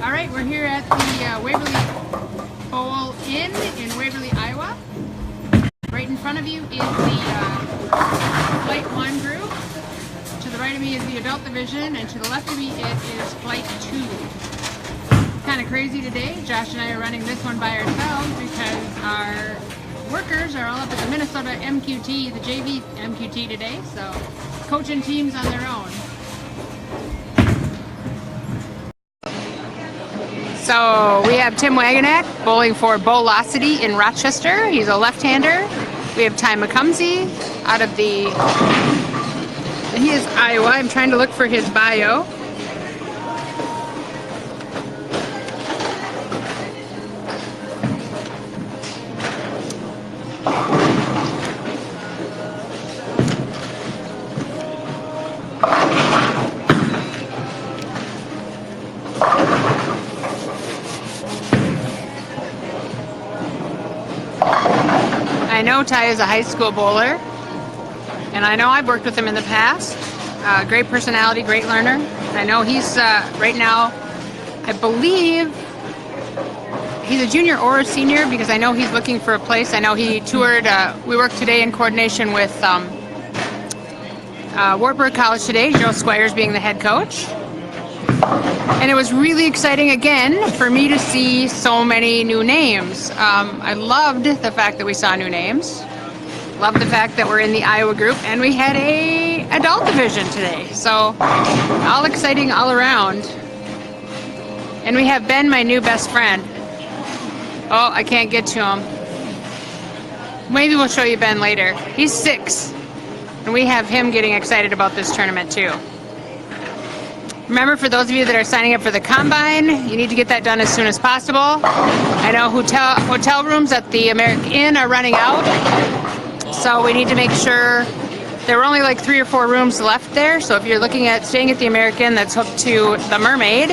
All right, we're here at the Waverly Bowl Inn in Waverly, Iowa. Right in front of you is the Flight 1 group. To the right of me is the adult division, and to the left of me it is Flight 2. Kind of crazy today. Josh and I are running this one by ourselves because our workers are all up at the Minnesota MQT, the JV MQT today, so coaching teams on their own. So we have Tim Wagonak bowling for Bowlocity in Rochester. He's a left-hander. We have Ty McCumsey out of the, he is Iowa. I'm trying to look for his bio. I know Ty is a high school bowler, and I know I've worked with him in the past. Great personality, great learner. I know he's right now, I believe he's a junior or a senior because I know he's looking for a place. I know he toured, we worked today in coordination with Wartburg College today, Joe Squires being the head coach. And it was really exciting again for me to see so many new names. I loved the fact that we saw new names. Loved the fact that we're in the Iowa group and we had a adult division today. So all exciting all around. And we have Ben, my new best friend. Oh, I can't get to him. Maybe we'll show you Ben later. He's 6. And we have him getting excited about this tournament too. Remember, for those of you that are signing up for the Combine, you need to get that done as soon as possible. I know hotel rooms at the American Inn are running out, so we need to make sure. There were only like 3 or 4 rooms left there, so if you're looking at staying at the American that's hooked to the Mermaid,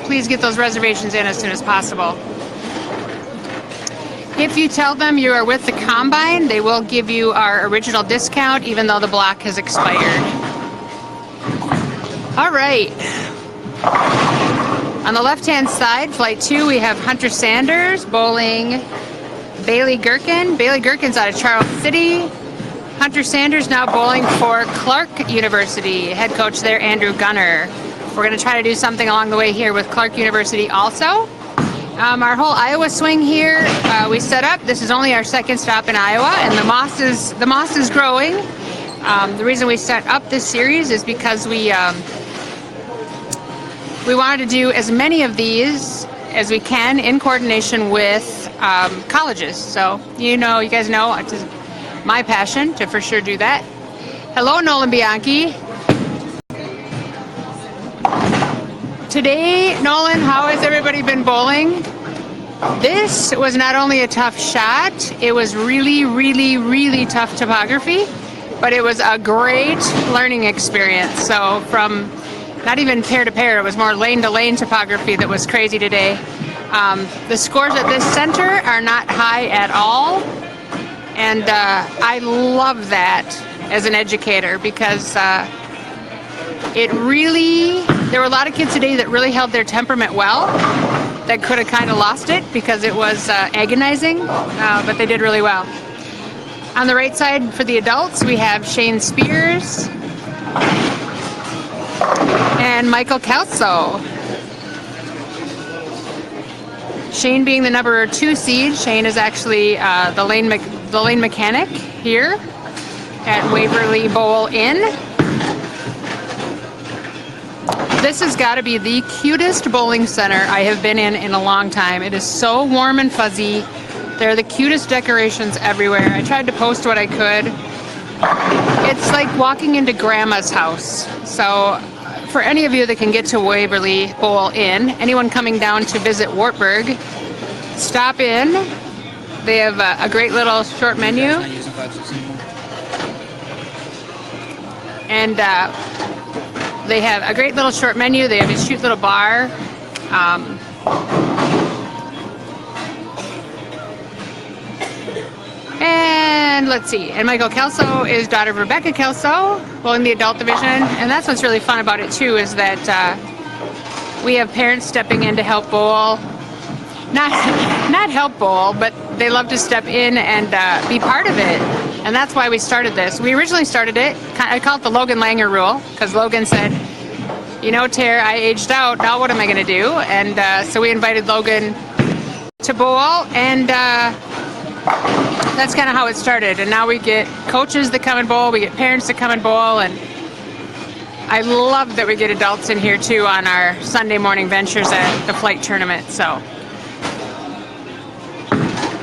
please get those reservations in as soon as possible. If you tell them you are with the Combine, they will give you our original discount, even though the block has expired. All right, on the left-hand side, Flight 2, we have Hunter Sanders bowling Bailey Gherkin. Bailey Gherkin's out of Charles City. Hunter Sanders now bowling for Clark University. Head coach there, Andrew Gunner. We're going to try to do something along the way here with Clark University also. Our whole Iowa swing here, we set up. This is only our second stop in Iowa, and the moss is growing. The reason we set up this series is because we wanted to do as many of these as we can in coordination with colleges. So, you guys know, it's my passion to for sure do that. Hello, Nolan Bianchi. Today, Nolan, how has everybody been bowling? This was not only a tough shot, it was really, really, really tough topography, but it was a great learning experience. So from not even pair to pair, it was more lane to lane topography that was crazy today. The scores at this center are not high at all, and I love that as an educator because it really, there were a lot of kids today that really held their temperament well, that could have kind of lost it because it was agonizing, but they did really well. On the right side for the adults, we have Shane Spears and Michael Kelso. Shane being the number 2 seed. Shane is actually the lane mechanic here at Waverly Bowl Inn. This has got to be the cutest bowling center I have been in a long time. It is so warm and fuzzy. There are the cutest decorations everywhere. I tried to post what I could. It's like walking into Grandma's house. So for any of you that can get to Waverly Bowl Inn, anyone coming down to visit Wartburg, stop in. They have a great little short menu. And they have a great little short menu. They have a cute little bar. And let's see, and Michael Kelso is daughter of Rebecca Kelso, bowling the adult division. And that's what's really fun about it too, is that We have parents stepping in to help bowl. Not help bowl, but they love to step in and be part of it. And that's why we started this. We originally started it, I call it the Logan Langer rule, because Logan said, you know, Tara, I aged out, now what am I going to do? And so we invited Logan to bowl, and that's kind of how it started. And now we get coaches that come and bowl, we get parents that come and bowl, and I love that we get adults in here too on our Sunday morning ventures at the flight tournament. So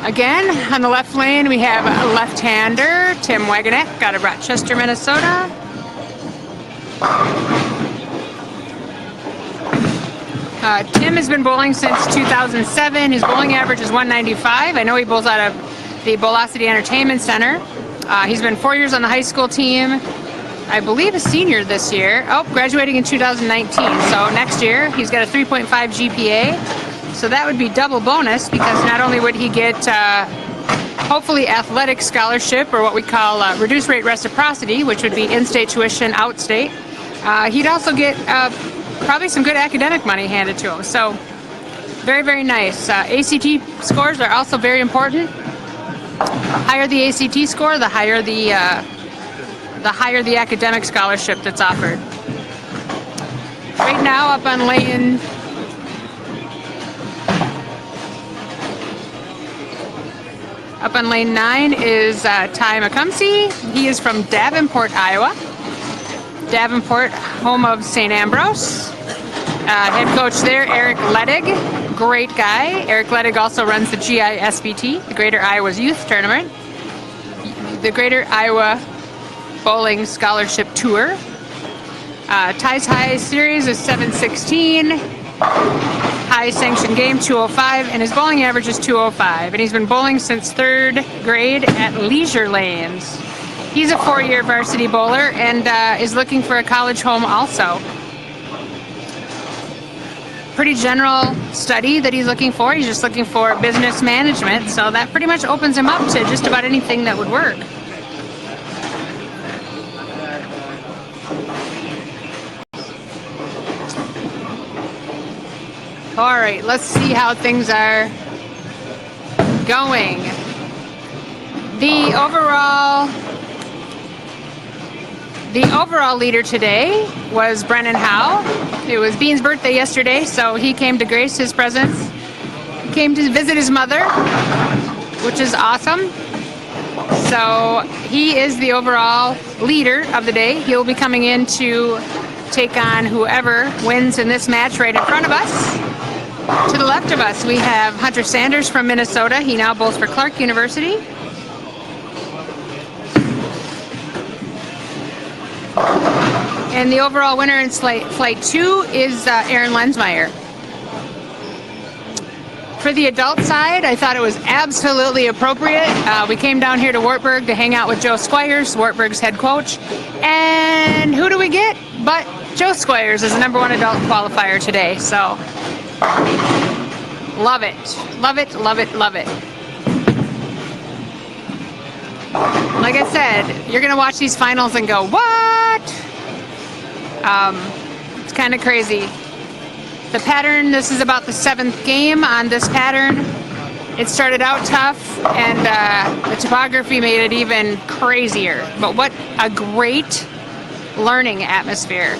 again, on the left lane, we have a left-hander, Tim Waganek, out of Rochester, Minnesota. Tim has been bowling since 2007. His bowling average is 195. I know he bowls out of the Bowlocity Entertainment Center. He's been 4 years on the high school team. I believe a senior this year. Oh, graduating in 2019. So next year, he's got a 3.5 GPA. So that would be double bonus, because not only would he get hopefully athletic scholarship, or what we call reduced rate reciprocity, which would be in-state tuition, out-state, he'd also get probably some good academic money handed to him. So very, very nice. ACT scores are also very important. Higher the ACT score, the higher the academic scholarship that's offered. Right now, up on lane Up on lane 9 is Ty McCumsey. He is from Davenport, Iowa. Davenport, home of St. Ambrose. Head coach there, Eric Ledig. Great guy. Eric Ledig also runs the GISBT, the Greater Iowa's Youth Tournament. The Greater Iowa Bowling Scholarship Tour. Ty's high series is 716. High sanction game 205, and his bowling average is 205. And he's been bowling since 3rd grade at Leisure Lanes. He's a 4-year varsity bowler and is looking for a college home also. Pretty general study that he's looking for. He's just looking for business management, so that pretty much opens him up to just about anything that would work. All right, let's see how things are going. The overall leader today was Brennan Howe. It was Bean's birthday yesterday, so he came to grace his presence. He came to visit his mother, which is awesome. So he is the overall leader of the day. He'll be coming in to take on whoever wins in this match right in front of us. To the left of us, we have Hunter Sanders from Minnesota. He now bowls for Clark University. And the overall winner in Flight 2 is Aaron Lensmeyer. For the adult side, I thought it was absolutely appropriate. We came down here to Wartburg to hang out with Joe Squires, Wartburg's head coach. And who do we get? But Joe Squires is the #1 adult qualifier today. So love it. Love it, love it, love it. Like I said, you're going to watch these finals and go, what? It's kind of crazy. The pattern, this is about the 7th game on this pattern. It started out tough, and the topography made it even crazier. But what a great learning atmosphere.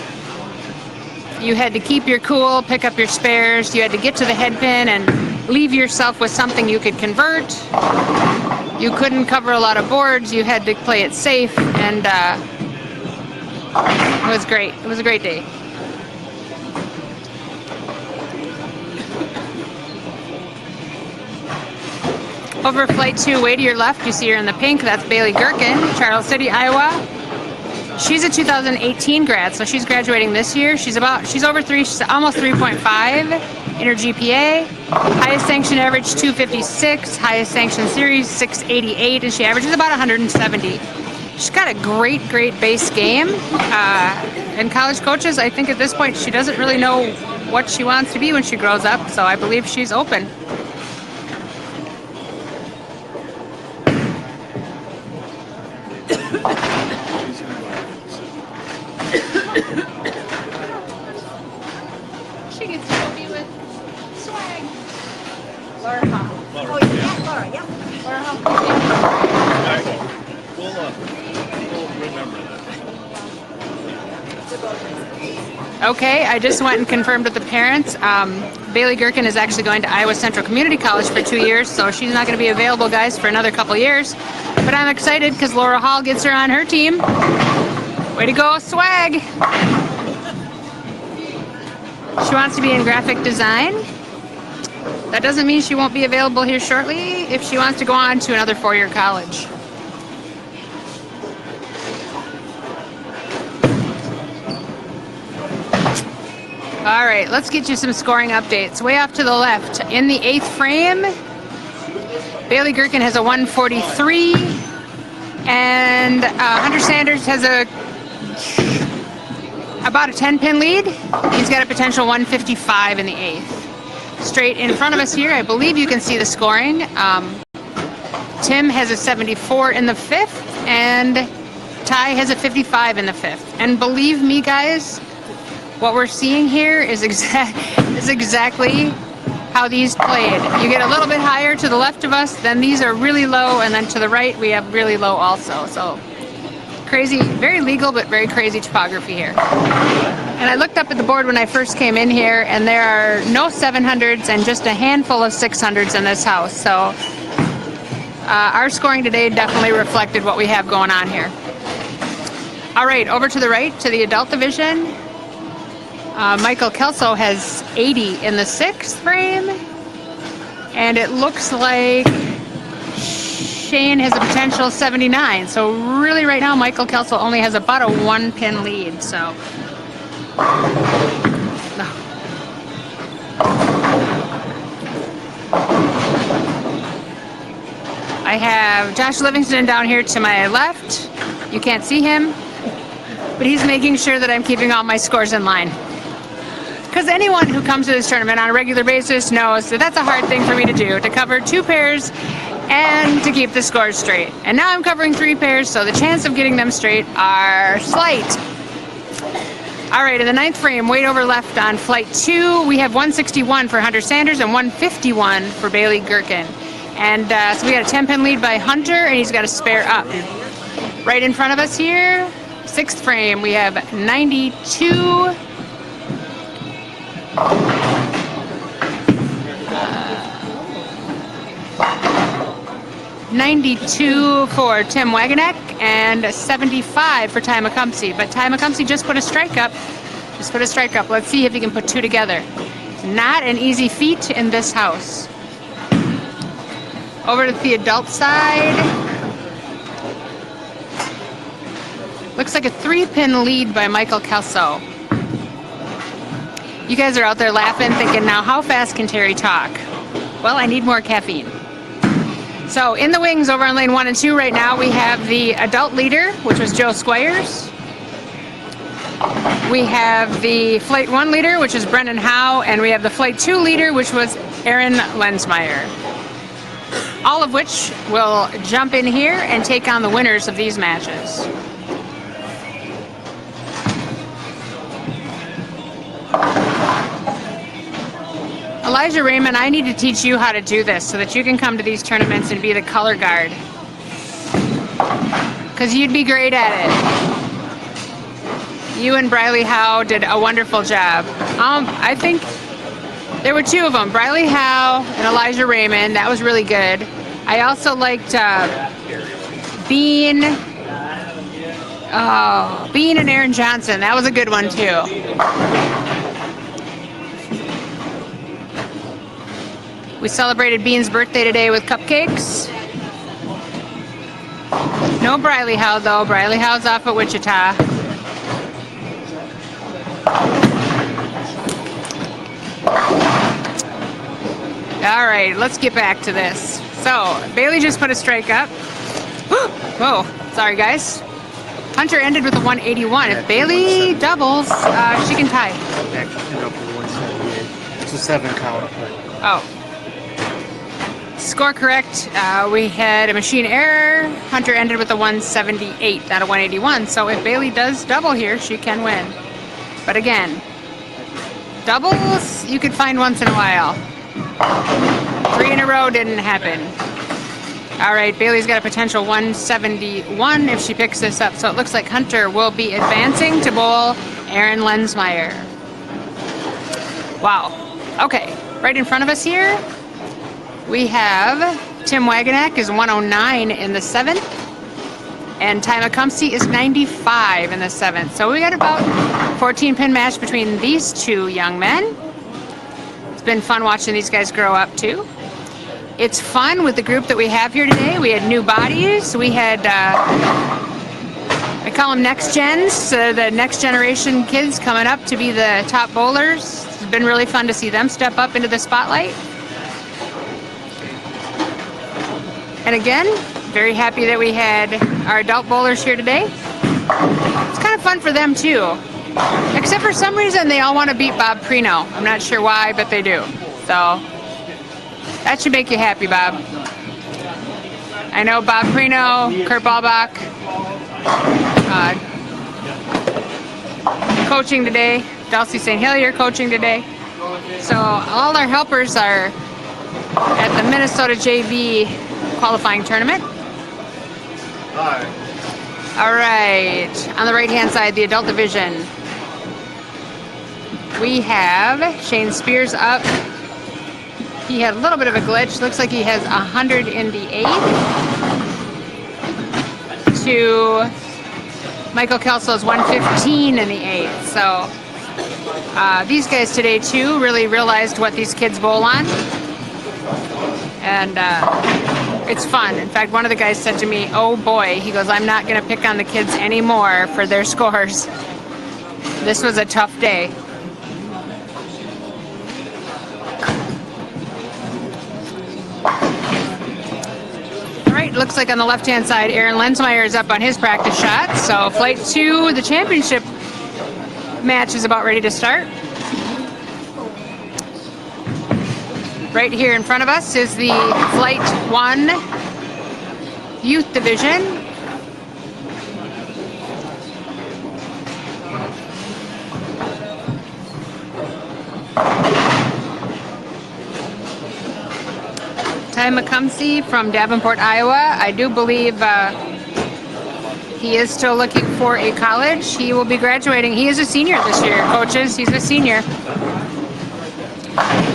You had to keep your cool, pick up your spares. You had to get to the head pin and leave yourself with something you could convert. You couldn't cover a lot of boards. You had to play it safe, and it was great. It was a great day. Over Flight 2, way to your left, you see her in the pink. That's Bailey Gherkin, Charles City, Iowa. She's a 2018 grad, so she's graduating this year. She's over 3, she's almost 3.5 in her GPA. Highest sanction average 256, highest sanction series 688, and she averages about 170. She's got a great base game. And college coaches, I think at this point she doesn't really know what she wants to be when she grows up, so I believe she's open. She gets Okay, I just went and confirmed with the parents. Bailey Gherkin is actually going to Iowa Central Community College for 2 years, so she's not going to be available, guys, for another couple years. But I'm excited because Laura Hall gets her on her team. Way to go, swag! She wants to be in graphic design. That doesn't mean she won't be available here shortly if she wants to go on to another 4-year college. All right, let's get you some scoring updates. Way off to the left, in the 8th frame, Bailey Gherkin has a 143, and Hunter Sanders has about a 10-pin lead. He's got a potential 155 in the 8th. Straight in front of us here, I believe you can see the scoring. Tim has a 74 in the 5th, and Ty has a 55 in the 5th. And believe me, guys, what we're seeing here is exactly how these played. You get a little bit higher to the left of us, then these are really low, and then to the right we have really low also. So crazy, very legal, but very crazy topography here. And I looked up at the board when I first came in here, and there are no 700s and just a handful of 600s in this house. So our scoring today definitely reflected what we have going on here. All right, over to the right, to the adult division. Michael Kelso has 80 in the 6th frame, and it looks like Shane has a potential 79. So really right now Michael Kelso only has about a 1-pin lead. So I have Josh Livingston down here to my left. You can't see him, but he's making sure that I'm keeping all my scores in line. Because anyone who comes to this tournament on a regular basis knows that that's a hard thing for me to do, to cover 2 pairs and to keep the scores straight. And now I'm covering 3 pairs, so the chance of getting them straight are slight. All right, in the 9th frame, way over left on flight 2, we have 161 for Hunter Sanders and 151 for Bailey Gherkin. And so we got a 10-pin lead by Hunter, and he's got a spare up. Right in front of us here, 6th frame, we have 92... 92 for Tim Wagonek and 75 for Ty McCumsey. But Ty McCumsey just put a strike up. Let's see if he can put 2 together. Not an easy feat in this house. Over to the adult side. Looks like a 3-pin lead by Michael Kelso. You guys are out there laughing, thinking, now how fast can Terry talk? Well, I need more caffeine. So in the wings over on lane 1 and 2 right now, we have the adult leader, which was Joe Squires. We have the flight 1 leader, which is Brendan Howe, and we have the flight 2 leader, which was Aaron Lensmeyer. All of which will jump in here and take on the winners of these matches. Elijah Raymond, I need to teach you how to do this so that you can come to these tournaments and be the color guard. Because you'd be great at it. You and Briley Howe did a wonderful job. I think there were 2 of them, Briley Howe and Elijah Raymond. That was really good. I also liked Bean. Oh, Bean and Aaron Johnson. That was a good one too. We celebrated Bean's birthday today with cupcakes. No Briley Howe though. Briley Howe's off at Wichita. All right, let's get back to this. So Bailey just put a strike up. Whoa, sorry guys. Hunter ended with a 181. If Bailey doubles, she can tie. It's a 7 count. Oh. Score correct. We had a machine error. Hunter ended with a 178, not a 181. So if Bailey does double here, she can win. But again, doubles you could find once in a while. 3 in a row didn't happen. All right, Bailey's got a potential 171 if she picks this up. So it looks like Hunter will be advancing to bowl Aaron Lensmeyer. Wow. Okay, right in front of us here, we have Tim Waganak is 109 in the 7th, and Ty McCumsey is 95 in the 7th. So we got about 14-pin match between these two young men. It's been fun watching these guys grow up too. It's fun with the group that we have here today. We had new bodies. We had, I call them next gens, so the next generation kids coming up to be the top bowlers. It's been really fun to see them step up into the spotlight. And again, very happy that we had our adult bowlers here today. It's kind of fun for them too. Except for some reason they all want to beat Bob Prino. I'm not sure why, but they do. So that should make you happy, Bob. I know Bob Prino, Kurt Ballbach, coaching today. Dulcie St. Hillier coaching today. So all our helpers are at the Minnesota JV qualifying tournament. All right, on the right-hand side, the adult division. We have Shane Spears up. He had a little bit of a glitch. Looks like he has 100 in the 8th. To Michael Kelso's 115 in the 8th. So these guys today too really realized what these kids bowl on. And it's fun. In fact, one of the guys said to me, oh boy, he goes, I'm not going to pick on the kids anymore for their scores. This was a tough day. All right, looks like on the left-hand side, Aaron Lensmeyer is up on his practice shot. So Flight 2, the championship match is about ready to start. Right here in front of us is the Flight 1 Youth Division. Ty McCumsey from Davenport, Iowa. I do believe he is still looking for a college. He will be graduating. He is a senior this year, coaches. He's a senior.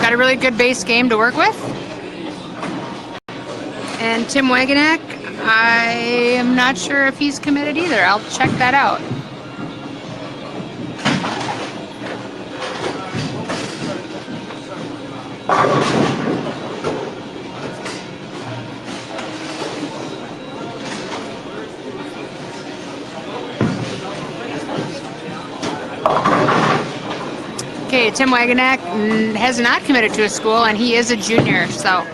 Got a really good base game to work with. And Tim Waganak, I am not sure if he's committed either. I'll check that out. Okay, Tim Waganak has not committed to a school, and he is a junior, so.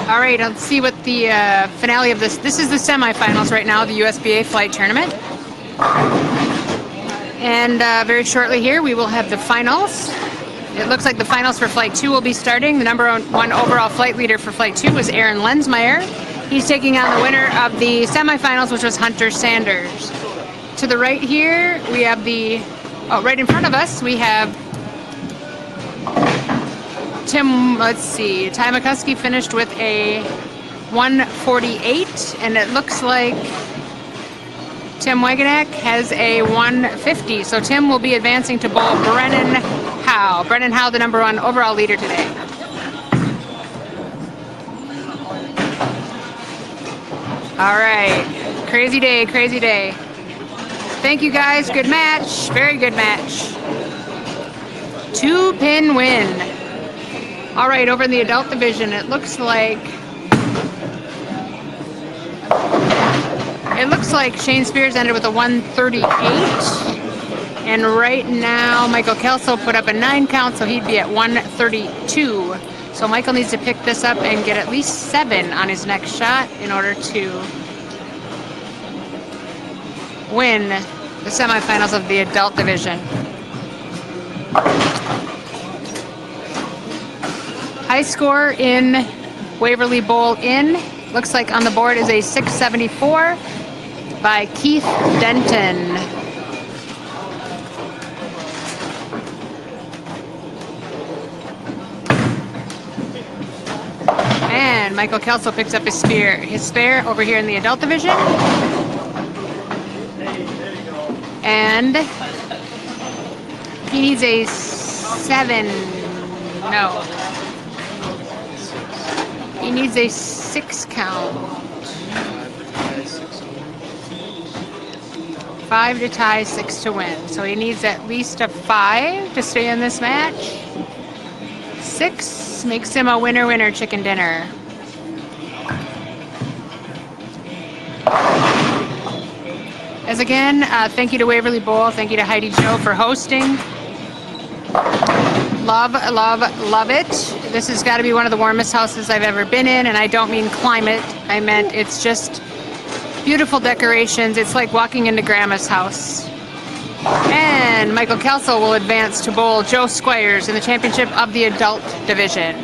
All right, let's see what the finale of this. This is the semifinals right now, the USBA Flight Tournament. And very shortly here, we will have the finals. It looks like the finals for Flight 2 will be starting. The number 1 overall flight leader for Flight 2 was Aaron Lensmeyer. He's taking on the winner of the semifinals, which was Hunter Sanders. To the right here, we have the, right in front of us, we have Tim, let's see, Ty McCumsey finished with a 148, and it looks like Tim Waganak has a 150. So Tim will be advancing to bowl Brennan Howe. Brennan Howe, the number 1 overall leader today. All right, crazy day, crazy day. Thank you guys, good match, very good match. 2-pin win. All right, over in the adult division, it looks like Shane Spears ended with a 138. And right now, Michael Kelso put up a 9 count, so he'd be at 132. So Michael needs to pick this up and get at least 7 on his next shot in order to win the semifinals of the adult division. High score in Waverly Bowl Inn. Looks like on the board is a 674 by Keith Denton. And Michael Kelso picks up his spare over here in the adult division. And he needs a 7. No. He needs a 6 count. 5 to tie, 6 to win. So he needs at least a 5 to stay in this match. 6 makes him a winner-winner chicken dinner. As again, thank you to Waverly Bowl. Thank you to Heidi Jo for hosting. Love, love, love it. This has got to be one of the warmest houses I've ever been in, and I don't mean climate. I meant it's just beautiful decorations. It's like walking into Grandma's house. And Michael Kelso will advance to bowl Joe Squires in the championship of the adult division.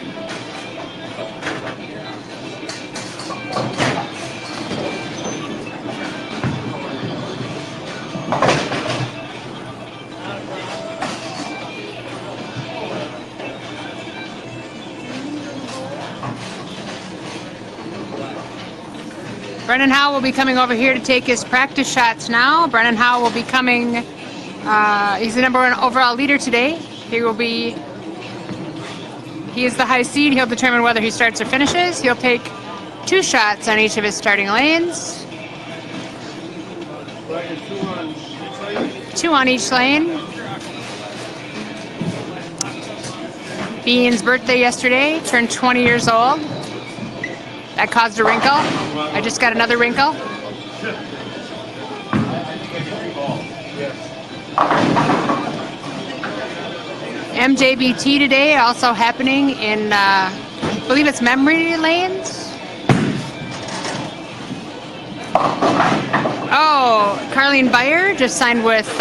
Brennan Howe will be coming over here to take his practice shots now. Brennan Howe will be coming, he's the #1 overall leader today. He is the high seed. He'll determine whether he starts or finishes. He'll take 2 shots on each of his starting lanes. 2 on each lane. Bean's birthday yesterday, turned 20 years old. That caused a wrinkle. I just got another wrinkle. MJBT today, also happening in, I believe it's memory lanes. Oh, Carlene Beyer just signed with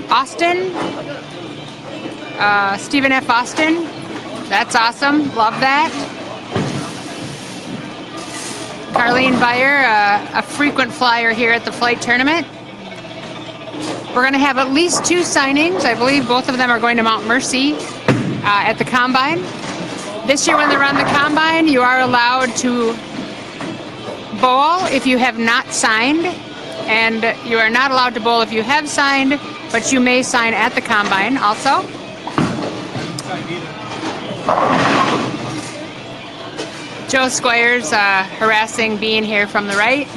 Austin. Stephen F. Austin. That's awesome. Love that. Carlene Beyer, a frequent flyer here at the flight tournament. We're going to have at least 2 signings. I believe both of them are going to Mount Mercy at the Combine. This year when they run the Combine, you are allowed to bowl if you have not signed. And you are not allowed to bowl if you have signed, but you may sign at the Combine also. Joe Squires harassing Bean here from the right.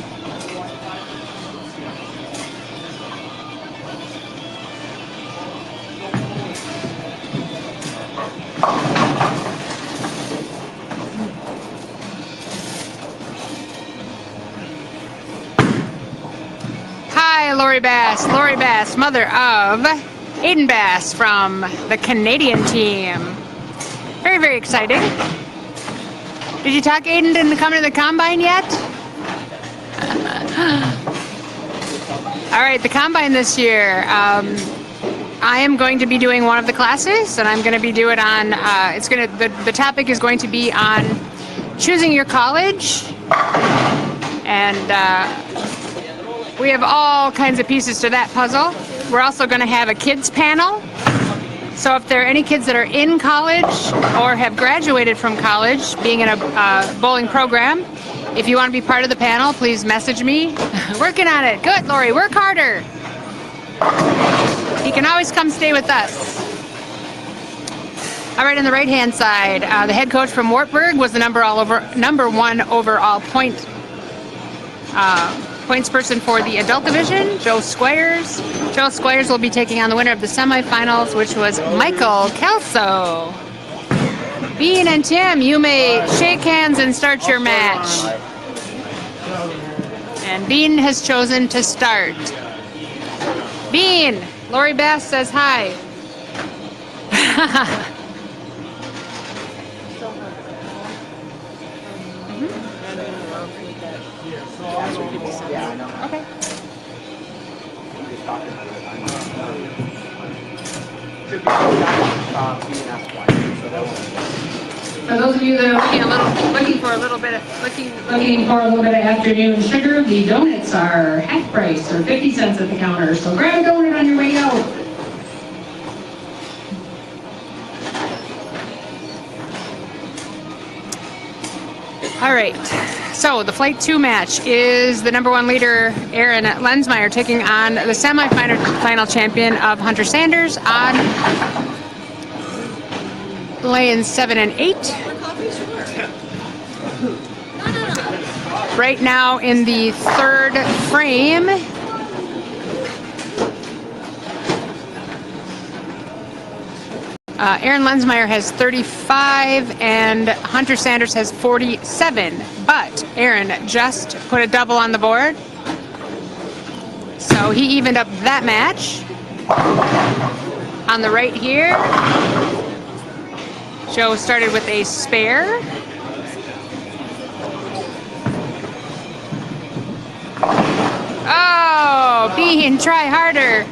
Hi, Lori Bass. Lori Bass, mother of Aiden Bass from the Canadian team. Very, very exciting. Did you talk Aiden into coming to the Combine yet? All right, the Combine this year. I am going to be doing one of the classes, and I'm going to be doing it on, the topic is going to be on choosing your college. And we have all kinds of pieces to that puzzle. We're also going to have a kids panel. So if there are any kids that are in college or have graduated from college, being in a bowling program, if you want to be part of the panel, please message me. Working on it. Good, Lori. Work harder. You can always come stay with us. All right, on the right-hand side, the head coach from Wartburg was the #1 overall points person for the adult division, Joe Squires. Joe Squires will be taking on the winner of the semifinals, which was Michael Kelso. Bean and Tim, you may shake hands and start your match. And Bean has chosen to start. Bean, Lori Bass says hi. Okay. For those of you that are looking for a little bit of afternoon sugar, the donuts are half price or 50 cents at the counter. So grab a donut on your way out. All right. So the Flight 2 match is the number 1 leader, Aaron Lensmeyer, taking on the semifinal champion of Hunter Sanders on lanes 7 and 8. Right now in the 3rd frame, Aaron Lensmeyer has 35 and Hunter Sanders has 47, but Aaron just put a double on the board, so he evened up that match. On the right here, Joe started with a spare. Oh, Bean, try harder.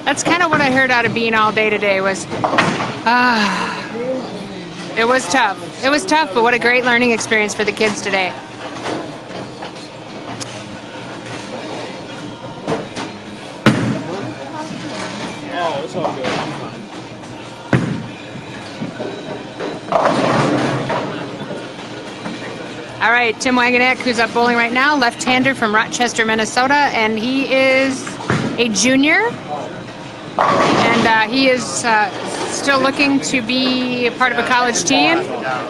That's kind of what I heard out of Bean all day today was, it was tough. It was tough, but what a great learning experience for the kids today. Oh, it's all good. All right, Tim Wagonek, who's up bowling right now, left-hander from Rochester, Minnesota, and he is a junior. And he is still looking to be a part of a college team. Yeah,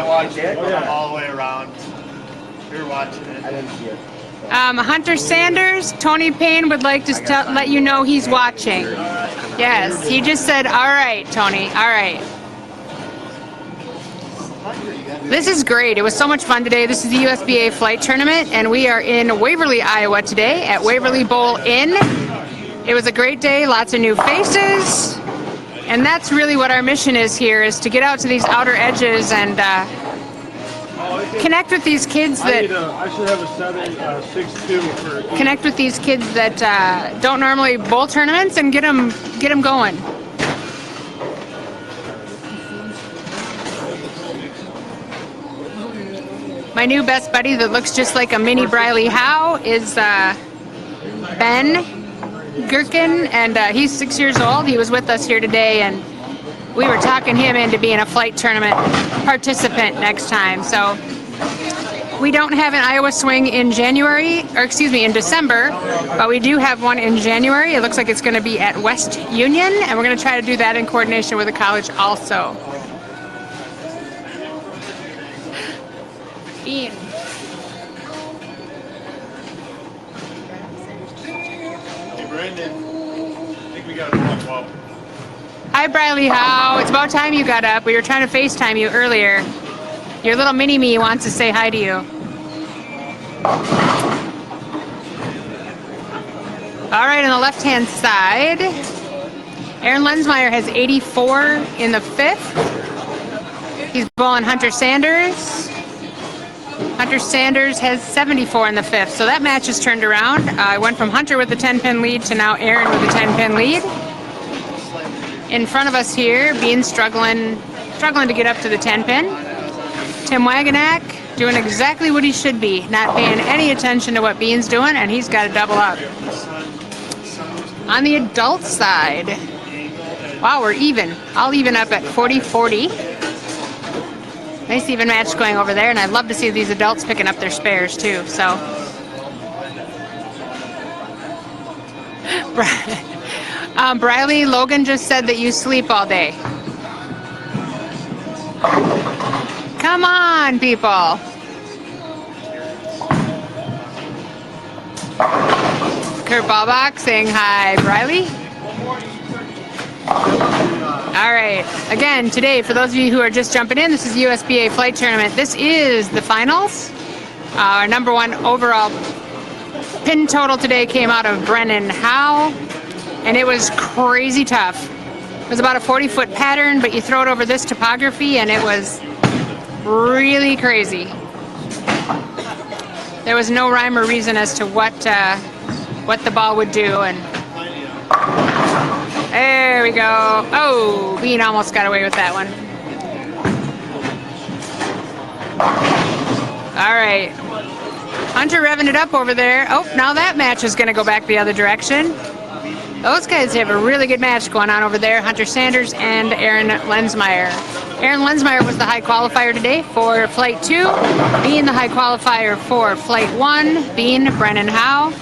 I watched it all the way around. You're watching it. I didn't see it. Hunter Sanders, Tony Payne would like to let you know he's watching. Yes, he just said, all right, Tony, all right. This is great. It was so much fun today. This is the USBA Flight Tournament, and we are in Waverly, Iowa today at Waverly Bowl Inn. It was a great day, lots of new faces, and that's really what our mission is here, is to get out to these outer edges and connect with these kids that I should have a 7.62 for connect with these kids that don't normally bowl tournaments and get them going. My new best buddy that looks just like a mini Briley Howe is Ben Gherkin, and he's 6 years old. He was with us here today, and we were talking him into being a flight tournament participant next time. So we don't have an Iowa swing in January, or excuse me, in December, but we do have one in January. It looks like it's going to be at West Union, and we're going to try to do that in coordination with the college also. Ian. Hey, Brandon. I think we got to walk well. Hi, Briley Howe. It's about time you got up. We were trying to FaceTime you earlier. Your little mini-me wants to say hi to you. All right, on the left-hand side, Aaron Lensmeyer has 84 in the 5th. He's bowling Hunter Sanders. Hunter Sanders has 74 in the 5th, so that match has turned around. I went from Hunter with a 10-pin lead to now Aaron with a 10-pin lead. In front of us here, Bean's struggling to get up to the 10-pin. Tim Wagonek doing exactly what he should be, not paying any attention to what Bean's doing, and he's got to double up. On the adult side, wow, we're even. I'll even up at 40-40. Nice even match going over there, and I'd love to see these adults picking up their spares too. So, Briley, Logan just said that you sleep all day. Come on, people. Kurt Ballbach saying hi, Briley. All right, again, today, for those of you who are just jumping in, this is the USBA Flight Tournament. This is the finals. Our number 1 overall pin total today came out of Brennan Howe, and it was crazy tough. It was about a 40-foot pattern, but you throw it over this topography, and it was really crazy. There was no rhyme or reason as to what the ball would do, and there we go. Oh, Bean almost got away with that one. All right. Hunter revving it up over there. Oh, now that match is going to go back the other direction. Those guys have a really good match going on over there. Hunter Sanders and Aaron Lensmeyer. Aaron Lensmeyer was the high qualifier today for Flight 2. Being the high qualifier for Flight 1, being Brennan Howe.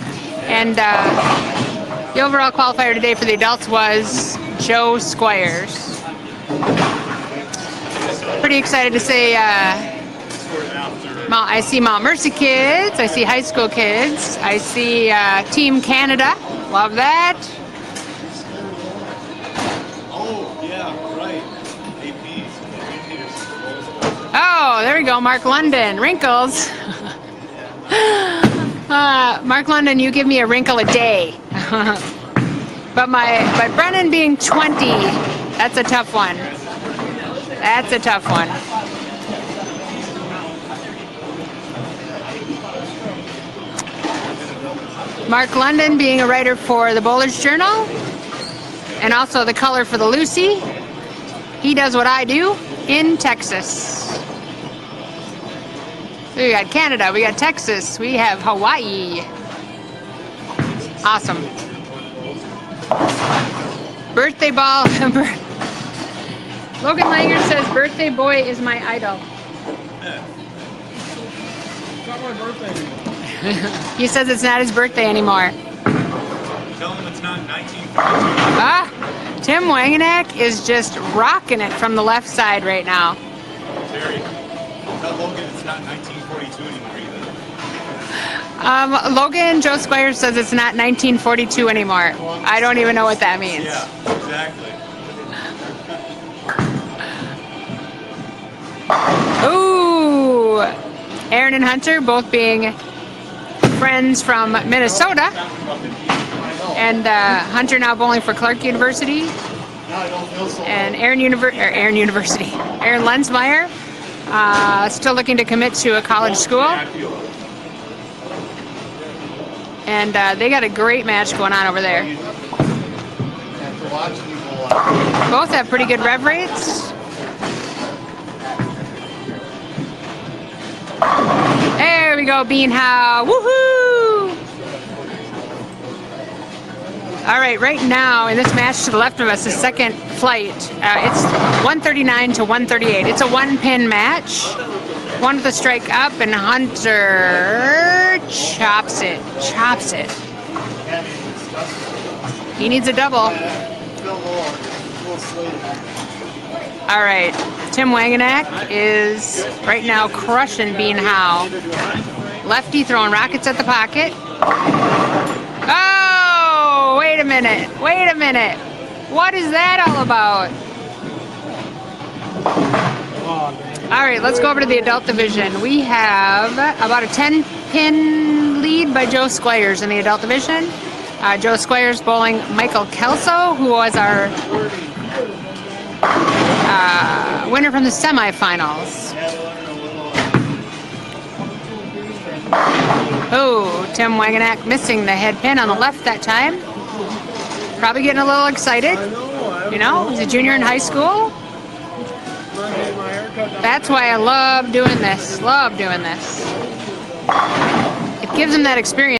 And the overall qualifier today for the adults was Joe Squires. Pretty excited to say I see Mount Mercy kids, I see high school kids, I see Team Canada, love that. Oh, yeah, right. Oh, there we go, Mark London, wrinkles. Mark London, you give me a wrinkle a day. But by Brennan being 20, that's a tough one. That's a tough one. Mark London being a writer for the Bowler's Journal and also the color for the Lucy. He does what I do in Texas. So we got Canada, we got Texas, we have Hawaii. Awesome. Birthday ball. Logan Langer says, birthday boy is my idol. It's not my birthday anymore. He says it's not his birthday anymore. Tell him it's not 1942. Tim Wangenack is just rocking it from the left side right now. Terry, tell Logan it's not 1942 anymore either. Logan Joe Squires says it's not 1942 anymore. I don't even know what that means. Yeah, exactly. Ooh, Aaron and Hunter both being friends from Minnesota, and Hunter now bowling for Clark University, and Aaron Lensmeyer still looking to commit to a college school, and they got a great match going on over there. Both have pretty good rev rates. There we go, Bean Howe. Woohoo! All right, right now in this match to the left of us, the second flight, it's 139 to 138. It's a one-pin match. One with a strike up, and Hunter chops it. He needs a double. All right, Tim Wangenack is right now crushing Bean Howe. Lefty throwing rockets at the pocket. Oh, wait a minute. What is that all about? All right, let's go over to the adult division. We have about a 10-pin lead by Joe Squires in the adult division. Joe Squires bowling Michael Kelso, who was our winner from the semifinals. Oh, Tim Wangenack missing the head pin on the left that time. Probably getting a little excited. You know, he's a junior in high school. That's why I love doing this. It gives him that experience.